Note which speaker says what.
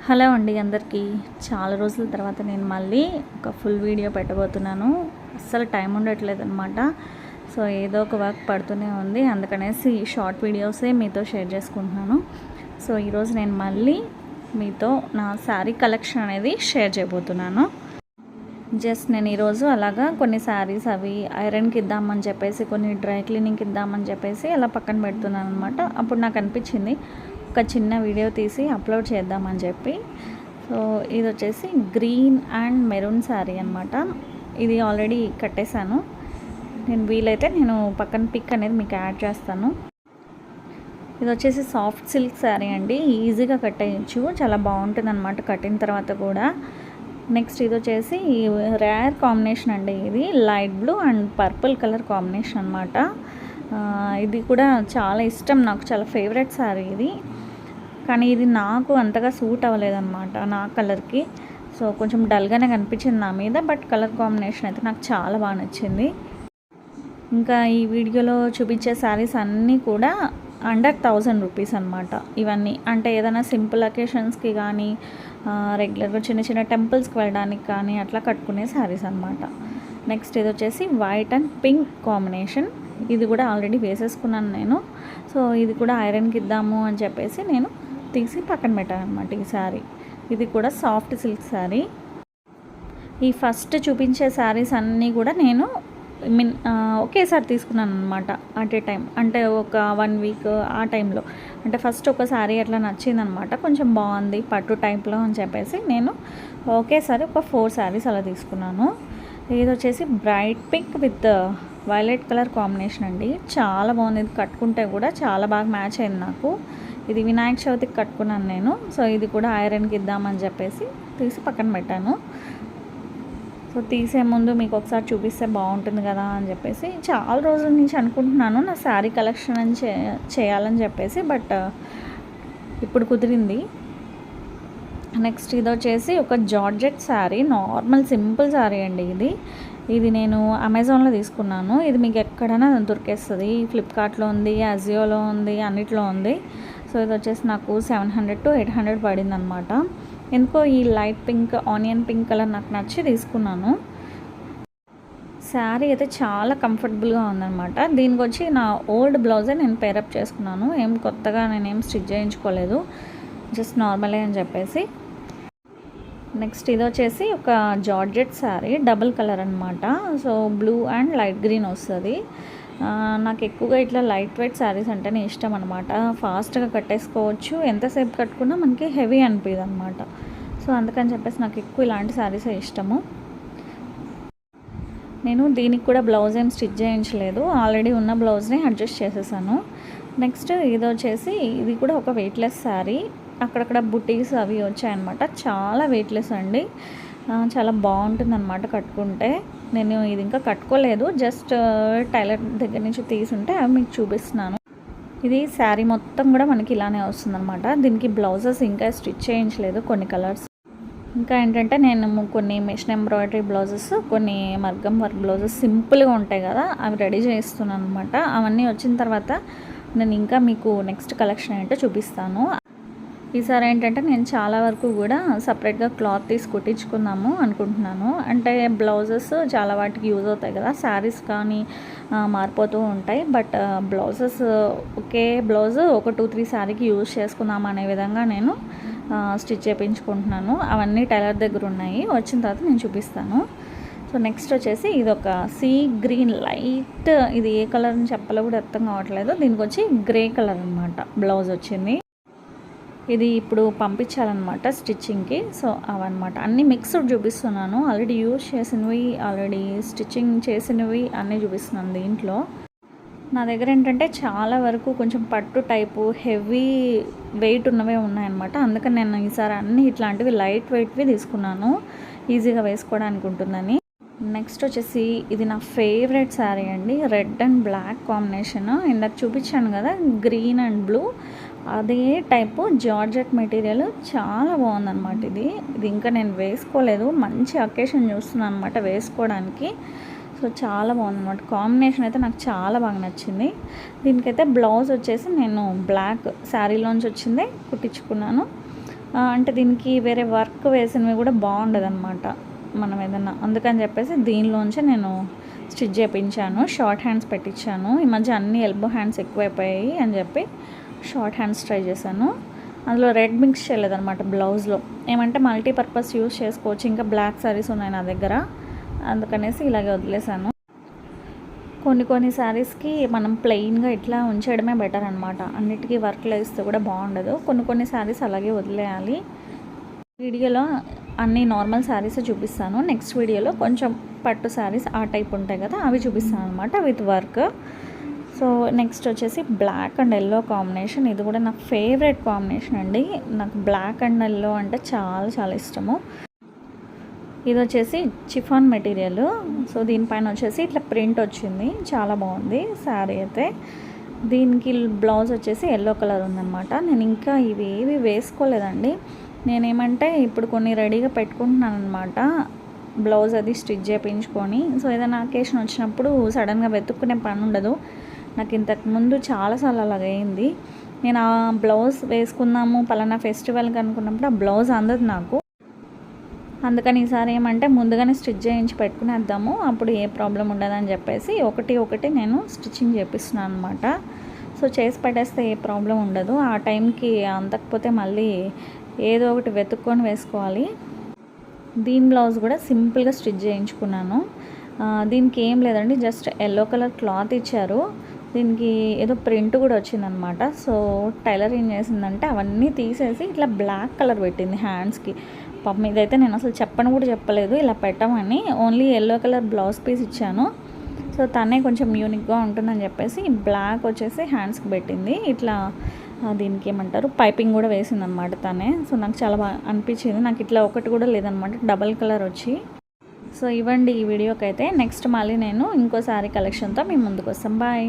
Speaker 1: Hello అండి అందరికీ. చాలా రోజుల తర్వాత నేను మళ్ళీ ఒక ఫుల్ వీడియో పెట్టబోతున్నాను. అస్సలు టైం ఉండట్లేదన్నమాట. సో ఏదో ఒక వర్క్ పడుతూనే ఉంది, అందుకనేసి షార్ట్ వీడియోసే మీతో షేర్ చేసుకుంటున్నాను. సో ఈరోజు నేను మళ్ళీ మీతో నా శారీ కలెక్షన్ అనేది షేర్ చేయబోతున్నాను. జస్ట్ నేను ఈరోజు అలాగా కొన్ని శారీస్ అవి ఐరన్కి ఇద్దామని చెప్పేసి, కొన్ని డ్రై క్లీనింగ్కి ఇద్దామని చెప్పేసి అలా పక్కన పెడుతున్నాను అనమాట. అప్పుడు నాకు అనిపించింది ఒక చిన్న వీడియో తీసి అప్లోడ్ చేద్దామని చెప్పి. సో ఇది వచ్చేసి గ్రీన్ అండ్ మెరూన్ శారీ అనమాట. ఇది ఆల్రెడీ కట్టేశాను. నేను వీలైతే పక్కన పిక్ అనేది మీకు యాడ్ చేస్తాను. ఇది వచ్చేసి సాఫ్ట్ సిల్క్ శారీ అండి, ఈజీగా కట్టేయచ్చు, చాలా బాగుంటుంది అనమాట కట్టిన తర్వాత కూడా. నెక్స్ట్ ఇది వచ్చేసి రేర్ కాంబినేషన్ అండి, ఇది light blue and purple colour combination అనమాట. ఇది కూడా చాలా ఇష్టం, నాకు చాలా ఫేవరెట్ శారీ ఇది. కానీ ఇది నాకు అంతగా సూట్ అవ్వలేదన్నమాట నా కలర్కి. సో కొంచెం డల్గానే కనిపించింది నా మీద, బట్ కలర్ కాంబినేషన్ అయితే నాకు చాలా బాగా నచ్చింది. ఇంకా ఈ వీడియోలో చూపించే శారీస్ అన్నీ కూడా అండర్ 1000 రూపీస్ అనమాట. ఇవన్నీ అంటే ఏదైనా సింపుల్ అకేషన్స్కి కానీ, రెగ్యులర్గా చిన్న చిన్న టెంపుల్స్కి వెళ్ళడానికి కానీ అట్లా కట్టుకునే శారీస్ అనమాట. నెక్స్ట్ ఇది వచ్చేసి వైట్ అండ్ పింక్ కాంబినేషన్. ఇది కూడా ఆల్రెడీ వేసేసుకున్నాను నేను. సో ఇది కూడా ఐరన్కి ఇద్దాము అని చెప్పేసి నేను తీసి పక్కన పెట్టాను అనమాట ఈ శారీ. ఇది కూడా సాఫ్ట్ సిల్క్ శారీ. ఈ ఫస్ట్ చూపించే శారీస్ అన్నీ కూడా నేను ఒకేసారి తీసుకున్నాను అనమాట, అట్ ఏ టైం. అంటే ఒక 1 వీక్ ఆ టైంలో. అంటే ఫస్ట్ ఒక శారీ అట్లా నచ్చిందనమాట, కొంచెం బాగుంది పట్టు టైప్లో అని చెప్పేసి నేను ఒకేసారి ఒక 4 శారీస్ అలా తీసుకున్నాను. ఇది వచ్చేసి bright pink with violet colour combination అండి, చాలా బాగుంది. ఇది కట్టుకుంటే కూడా చాలా బాగా మ్యాచ్ అయింది నాకు. ఇది వినాయక చవితికి కట్టుకున్నాను నేను. సో ఇది కూడా ఐరన్కి ఇద్దామని చెప్పేసి తీసి పక్కన పెట్టాను. సో తీసే ముందు మీకు ఒకసారి చూపిస్తే బాగుంటుంది కదా అని చెప్పేసి చాలా రోజుల నుంచి అనుకుంటున్నాను నా శారీ కలెక్షన్ అని చేయాలని చెప్పేసి, బట్ ఇప్పుడు కుదిరింది. నెక్స్ట్ ఇది వచ్చేసి ఒక georgette sari, normal simple sari అండి. ఇది నేను అమెజాన్లో తీసుకున్నాను. ఇది మీకు ఎక్కడైనా దొరికేస్తుంది, ఫ్లిప్కార్ట్లో ఉంది, అజియోలో ఉంది, అన్నిట్లో ఉంది. సో ఇది వచ్చేసి నాకు 700 to 800 పడింది అనమాట. ఎందుకో ఈ light pink, onion pink colour నాకు నచ్చి తీసుకున్నాను. శారీ అయితే చాలా కంఫర్టబుల్గా ఉందన్నమాట. దీనికి వచ్చి నా ఓల్డ్ బ్లౌజే నేను పేరప్ చేసుకున్నాను, ఏం కొత్తగా నేనేం స్టిచ్ చేయించుకోలేదు, జస్ట్ నార్మలే అని చెప్పేసి. నెక్స్ట్ ఇది వచ్చేసి ఒక జార్జెట్ శారీ, డబుల్ కలర్ అనమాట. So blue and light green వస్తుంది. నాకు ఎక్కువగా ఇట్లా లైట్ వెయిట్ శారీస్ అంటేనే ఇష్టం అనమాట. ఫాస్ట్గా కట్టేసుకోవచ్చు, ఎంతసేపు కట్టుకున్నా మనకి హెవీ అనిపించదు అనమాట. సో అందుకని చెప్పేసి నాకు ఎక్కువ ఇలాంటి శారీసే ఇష్టము. నేను దీనికి కూడా బ్లౌజ్ ఏం స్టిచ్ చేయించలేదు, ఆల్రెడీ ఉన్న బ్లౌజ్ని అడ్జస్ట్ చేసేసాను. నెక్స్ట్ ఇది వచ్చేసి ఇది కూడా ఒక వెయిట్లెస్ శారీ, అక్కడక్కడ బుటీస్ అవి వచ్చాయన్నమాట. చాలా వెయిట్లెస్ అండి, చాలా బాగుంటుంది అనమాట కట్టుకుంటే. నేను ఇది ఇంకా కట్టుకోలేదు, జస్ట్ టైలర్ దగ్గర నుంచి తీసుంటే అవి మీకు చూపిస్తున్నాను. ఇది శారీ మొత్తం కూడా మనకి ఇలానే వస్తుందన్నమాట. దీనికి బ్లౌజెస్ ఇంకా స్టిచ్ చేయించలేదు, కొన్ని కలర్స్. ఇంకా ఏంటంటే నేను కొన్ని మెషిన్ ఎంబ్రాయిడరీ బ్లౌజెస్, కొన్ని మగ్గం వర్క్ బ్లౌజెస్ సింపుల్గా ఉంటాయి కదా, అవి రెడీ చేస్తున్నాను అనమాట. అవన్నీ వచ్చిన తర్వాత నేను ఇంకా మీకు నెక్స్ట్ కలెక్షన్ ఏంటో చూపిస్తాను. ఈసారి ఏంటంటే నేను చాలా వరకు కూడా సపరేట్గా క్లాత్ తీసి కుట్టించుకుందాము అనుకుంటున్నాను. అంటే బ్లౌజెస్ చాలా వాటికి యూజ్ అవుతాయి కదా, శారీస్ కానీ మారిపోతూ ఉంటాయి. బట్ బ్లౌజెస్ ఒకే బ్లౌజ్ ఒక 2-3 శారీకి యూజ్ చేసుకుందాం అనే విధంగా నేను స్టిచ్ చేయించుకుంటున్నాను. అవన్నీ టైలర్ దగ్గర ఉన్నాయి, వచ్చిన తర్వాత నేను చూపిస్తాను. సో నెక్స్ట్ వచ్చేసి ఇది ఒక సీ గ్రీన్ లైట్, ఇది ఏ కలర్ అని చెప్పాలో కూడా అర్థం కావట్లేదు. దీనికి వచ్చి గ్రే కలర్ అనమాట బ్లౌజ్ వచ్చింది. ఇది ఇప్పుడు పంపించాలన్నమాట స్టిచ్చింగ్కి. సో అవన్నమాట అన్నీ మిక్స్డ్ చూపిస్తున్నాను, ఆల్రెడీ యూజ్ చేసినవి, ఆల్రెడీ స్టిచ్చింగ్ చేసినవి అన్నీ చూపిస్తున్నాను దీంట్లో. నా దగ్గర ఏంటంటే చాలా వరకు కొంచెం పట్టు టైపు హెవీ వెయిట్ ఉన్నవే ఉన్నాయన్నమాట. అందుకని నేను ఈసారి అన్నీ ఇట్లాంటివి లైట్ వెయిట్వి తీసుకున్నాను, ఈజీగా వేసుకోవడానికి ఉంటుందని. నెక్స్ట్ వచ్చేసి ఇది నా ఫేవరెట్ శారీ అండి, రెడ్ అండ్ బ్లాక్ కాంబినేషన్. ఇందాక చూపించాను కదా గ్రీన్ అండ్ బ్లూ, అదే టైపు జార్జెట్ మెటీరియల్, చాలా బాగుందన్నమాట. ఇది ఇంకా నేను వేసుకోలేదు, మంచి అకేషన్ చూస్తున్నాను అనమాట వేసుకోవడానికి. సో చాలా బాగుందన్నమాట, కాంబినేషన్ అయితే నాకు చాలా బాగా నచ్చింది. దీనికైతే బ్లౌజ్ వచ్చేసి నేను బ్లాక్ శారీలోంచి వచ్చిందే కుట్టించుకున్నాను. అంటే దీనికి వేరే వర్క్ వేసినవి కూడా బాగుండదు అనమాట మనం ఏదన్నా, అందుకని చెప్పేసి దీనిలోంచి నేను స్టిచ్ చేయించాను. షార్ట్ హ్యాండ్స్ పెట్టించాను. ఈ మధ్య అన్ని ఎల్బో హ్యాండ్స్ ఎక్కువైపోయాయి అని చెప్పి షార్ట్ హ్యాండ్స్ ట్రై చేశాను. అందులో రెడ్ మిక్స్ చేయలేదన్నమాట బ్లౌజ్లో. ఏమంటే మల్టీపర్పస్ యూస్ చేసుకోవచ్చు, ఇంకా బ్లాక్ శారీస్ ఉన్నాయి నా దగ్గర, అందుకనేసి ఇలాగే వదిలేసాను. కొన్ని శారీస్కి మనం ప్లెయిన్గా ఇట్లా ఉంచేయడమే బెటర్ అనమాట. అన్నిటికీ వర్క్లో ఇస్తే కూడా బాగుండదు. కొన్ని శారీస్ అలాగే వదిలేయాలి. వీడియోలో అన్ని నార్మల్ శారీస్ చూపిస్తాను. నెక్స్ట్ వీడియోలో కొంచెం పట్టు శారీస్ ఆ టైప్ ఉంటాయి కదా, అవి చూపిస్తాను అనమాట విత్ వర్క్. సో నెక్స్ట్ వచ్చేసి బ్లాక్ అండ్ ఎల్లో కాంబినేషన్. ఇది కూడా నా ఫేవరెట్ కాంబినేషన్ అండి. నాకు బ్లాక్ అండ్ ఎల్లో అంటే చాలా చాలా ఇష్టము. ఇది వచ్చేసి చిఫాన్ మెటీరియల్. సో దీనిపైన వచ్చేసి ఇట్లా ప్రింట్ వచ్చింది, చాలా బాగుంది శారీ అయితే. దీనికి బ్లౌజ్ వచ్చేసి ఎల్లో కలర్ ఉందన్నమాట. నేను ఇంకా ఇవి ఏవి వేసుకోలేదండి. నేనేమంటే ఇప్పుడు కొన్ని రెడీగా పెట్టుకుంటున్నాను అనమాట, బ్లౌజ్ అది స్టిచ్ చేయించుకొని. సో ఏదైనా అకేషన్ వచ్చినప్పుడు సడన్గా వెతుక్కునే పని ఉండదు. నాకు ఇంతకుముందు చాలాసార్లు అలాగ అయింది. నేను ఆ బ్లౌజ్ వేసుకుందాము పలానా ఫెస్టివల్కి అనుకున్నప్పుడు ఆ బ్లౌజ్ అందదు నాకు. అందుకని ఈసారి ఏమంటే ముందుగానే స్టిచ్ చేయించి పెట్టుకునేద్దాము, అప్పుడు ఏ ప్రాబ్లం ఉండదని చెప్పేసి ఒకటి నేను స్టిచ్చింగ్ చేపిస్తున్నాను అనమాట. సో చేసి పెట్టేస్తే ఏ ప్రాబ్లం ఉండదు. ఆ టైంకి అందకపోతే మళ్ళీ ఏదో ఒకటి వెతుక్కొని వేసుకోవాలి. దీని బ్లౌజ్ కూడా సింపుల్గా స్టిచ్ చేయించుకున్నాను. దీనికి ఏం లేదండి, జస్ట్ ఎల్లో కలర్ క్లాత్ ఇచ్చారు. దీనికి ఏదో ప్రింట్ కూడా వచ్చిందనమాట. సో టైలర్ ఏం చేసిందంటే అవన్నీ తీసేసి ఇట్లా బ్లాక్ కలర్ పెట్టింది హ్యాండ్స్కి. పాపం ఇదైతే నేను అసలు చెప్పలేదు ఇలా పెట్టమని. Only yellow colour blouse piece ఇచ్చాను. సో తనే కొంచెం యూనిక్గా ఉంటుందని చెప్పేసి బ్లాక్ వచ్చేసి హ్యాండ్స్కి పెట్టింది. ఇట్లా దీనికి ఏమంటారు పైపింగ్ కూడా వేసిందనమాట తనే. సో నాకు చాలా బాగా అనిపించింది. నాకు ఇట్లా ఒకటి కూడా లేదనమాట, డబల్ కలర్ వచ్చి. సో ఇవ్వండి ఈ వీడియోకి అయితే. నెక్స్ట్ మళ్ళీ నేను ఇంకో శారీ కలెక్షన్తో మీ ముందుకు వస్తాం. బాయ్.